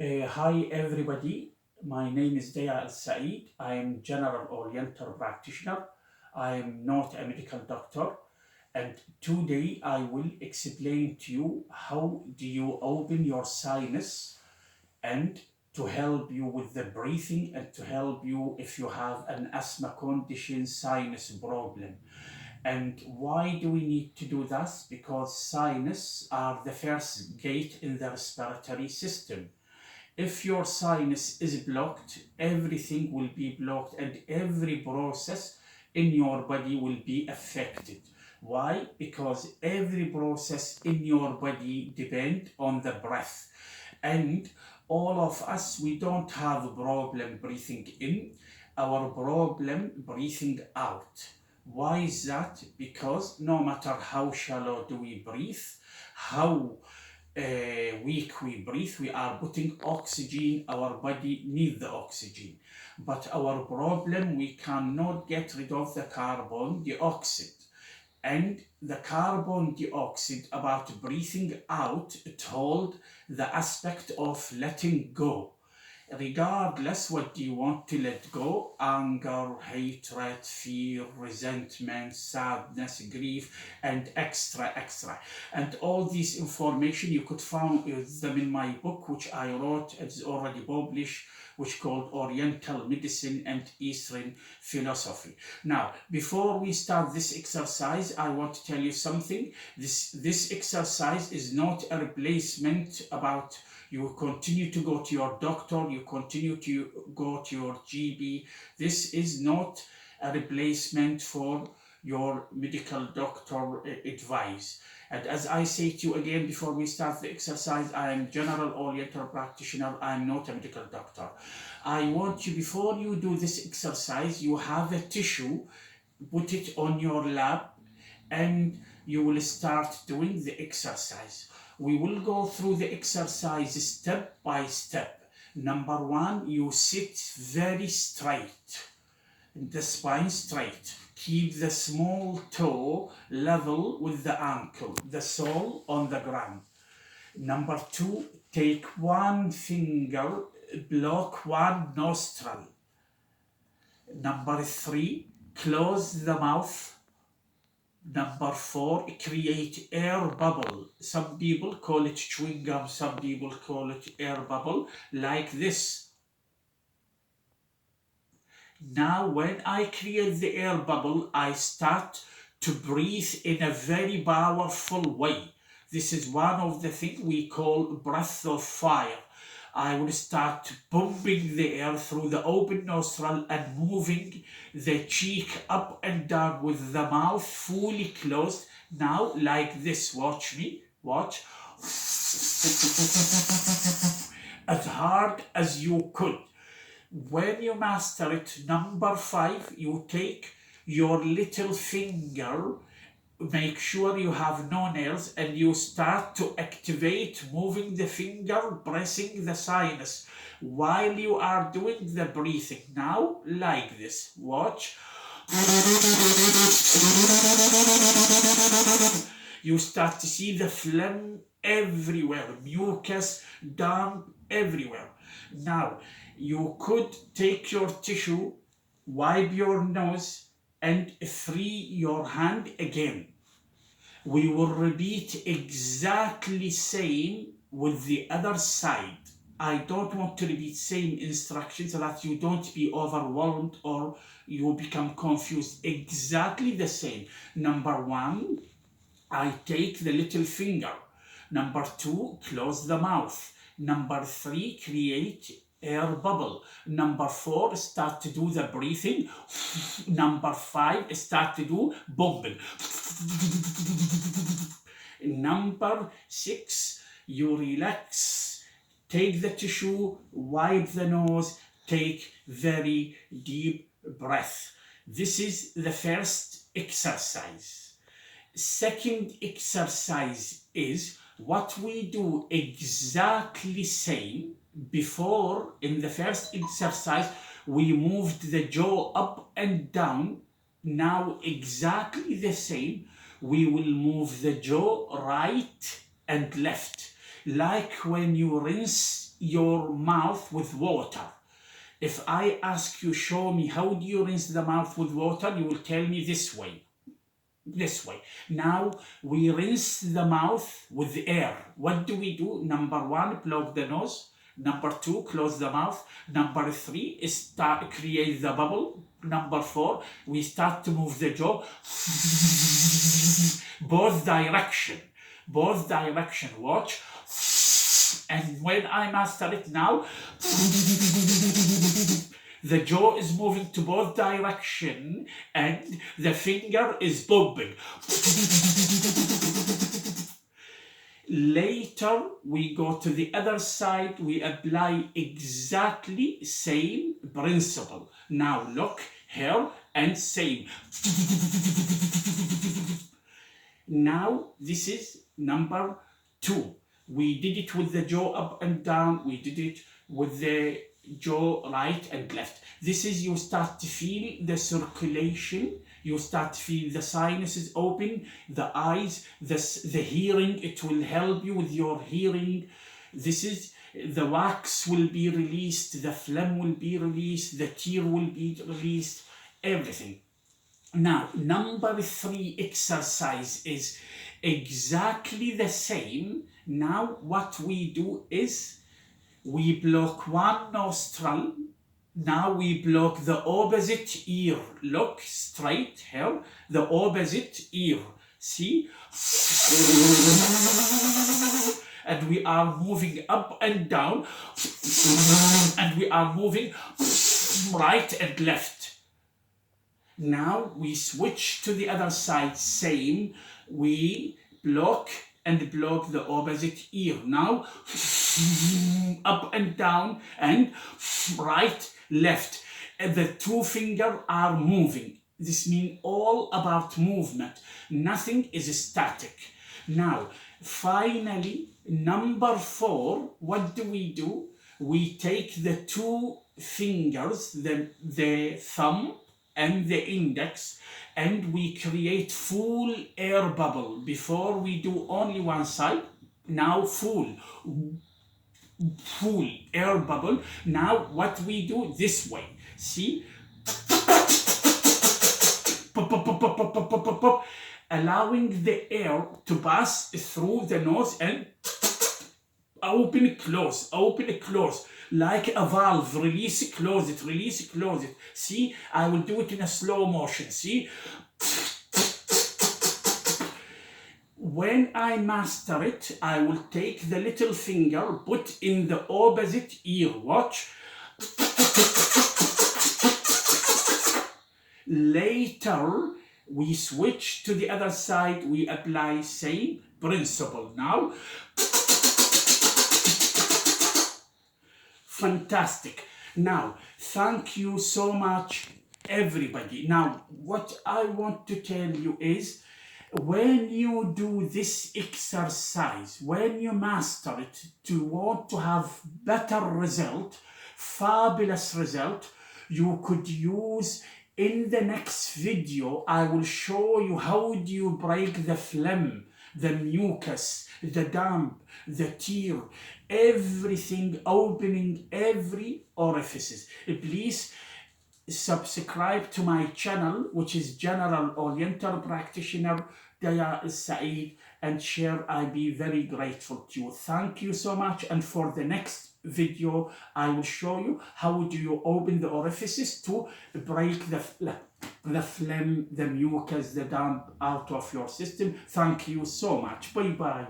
Hi everybody, my name is Dheai Ilsaaid. I am General Oriental Practitioner. I am not a medical doctor, and today I will explain to you how do you open your sinus and to help you with the breathing and to help you if you have an asthma condition, sinus problem. And why do we need to do this? Because sinus are the first gate in the respiratory system. If your sinus is blocked, everything will be blocked and every process in your body will be affected. Why? Because every process in your body depend on the breath. And all of us, we don't have a problem breathing in, our problem breathing out. Why is that? Because no matter how shallow do we breathe, how weak we breathe, we are putting oxygen, our body needs the oxygen. But our problem, we cannot get rid of the carbon dioxide. And the carbon dioxide about breathing out told the aspect of letting go. Regardless what do you want to let go, anger, hatred, fear, resentment, sadness, grief, and extra. And all this information you could find them in my book, which I wrote. It's already published, which called Oriental Medicine and Eastern Philosophy. Now, before we start this exercise, I want to tell you something. This exercise is not a replacement about you continue to go to your doctor, you continue to go to your GP. This is not a replacement for your medical doctor advice. And as I say to you again before we start the exercise, I am general oriental practitioner, I am not a medical doctor. I want you, before you do this exercise, you have a tissue, put it on your lap, and you will start doing the exercise. We will go through the exercise step by step. Number one, you sit very straight, the spine straight. Keep the small toe level with the ankle, the sole on the ground. Number two, take one finger, block one nostril. Number three, close the mouth. Number four, create air bubble. Some people call it chewing gum, some people call it air bubble, like this. Now, when I create the air bubble, I start to breathe in a very powerful way. This is one of the things we call breath of fire. I will start pumping the air through the open nostril and moving the cheek up and down with the mouth fully closed. Now, like this, watch me, watch. As hard as you could. When you master it, number five, you take your little finger, make sure you have no nails, and you start to activate moving the finger, pressing the sinus while you are doing the breathing. Now, like this, watch. You start to see the phlegm everywhere, mucus, dump everywhere. Now, you could take your tissue, wipe your nose, and free your hand again. We will repeat exactly same with the other side. I don't want to repeat same instructions so that you don't be overwhelmed or you become confused. Exactly the same. Number one, I take the little finger. Number two, close the mouth. Number three, create air bubble. Number four, start to do the breathing. Number five, start to do bombing. Number six, you relax. Take the tissue, wipe the nose, take very deep breath. This is the first exercise. Second exercise is what we do exactly same. Before, in the first exercise, we moved the jaw up and down. Now exactly the same. We will move the jaw right and left. Like when you rinse your mouth with water. If I ask you, show me how do you rinse the mouth with water, you will tell me this way. This way. Now we rinse the mouth with air. What do we do? Number 1, block the nose. Number 2, close the mouth. Number 3 is create the bubble. Number 4, we start to move the jaw. Both direction. Watch. And when I master it now, the jaw is moving to both direction and the finger is bobbing. Later, we go to the other side, we apply exactly same principle. Now look here and same. Now this is number 2. We did it with the jaw up and down, we did it with the jaw right and left. This is, you start to feel the circulation, you start to feel the sinuses open, the eyes, the hearing, it will help you with your hearing. This is, the wax will be released, the phlegm will be released, the tear will be released, everything. Now, number 3 exercise is exactly the same. Now, what we do is, we block one nostril. Now we block the opposite ear. Look straight here, the opposite ear. See? And we are moving up and down. And we are moving right and left. Now we switch to the other side. Same. We block and block the opposite ear. Now, up and down and right, left. And the 2 fingers are moving. This means all about movement. Nothing is static. Now, finally, number 4, what do? We take the 2 fingers, the thumb and the index, and we create full air bubble. Before we do only one side, now full air bubble. Now what we do this way, see? Allowing the air to pass through the nose and open, close, like a valve. Release, close it, release, close it. See, I will do it in a slow motion. See, when I master it, I will take the little finger, put in the opposite ear. Watch. Later, we switch to the other side. We apply same principle. Now, fantastic. Now, thank you so much, everybody. Now, what I want to tell you is, when you do this exercise, when you master it, to want to have better result, fabulous result, you could use, in the next video, I will show you how do you break the phlegm, the mucus, the damp, the tear, everything, opening every orifices. Please subscribe to my channel, which is General Oriental Practitioner Dheai Ilsaaid, and share. I'll be very grateful to you. Thank you so much. And for the next video, I will show you how do you open the orifices to break the phlegm, the mucus, the damp out of your system. Thank you so much. Bye bye.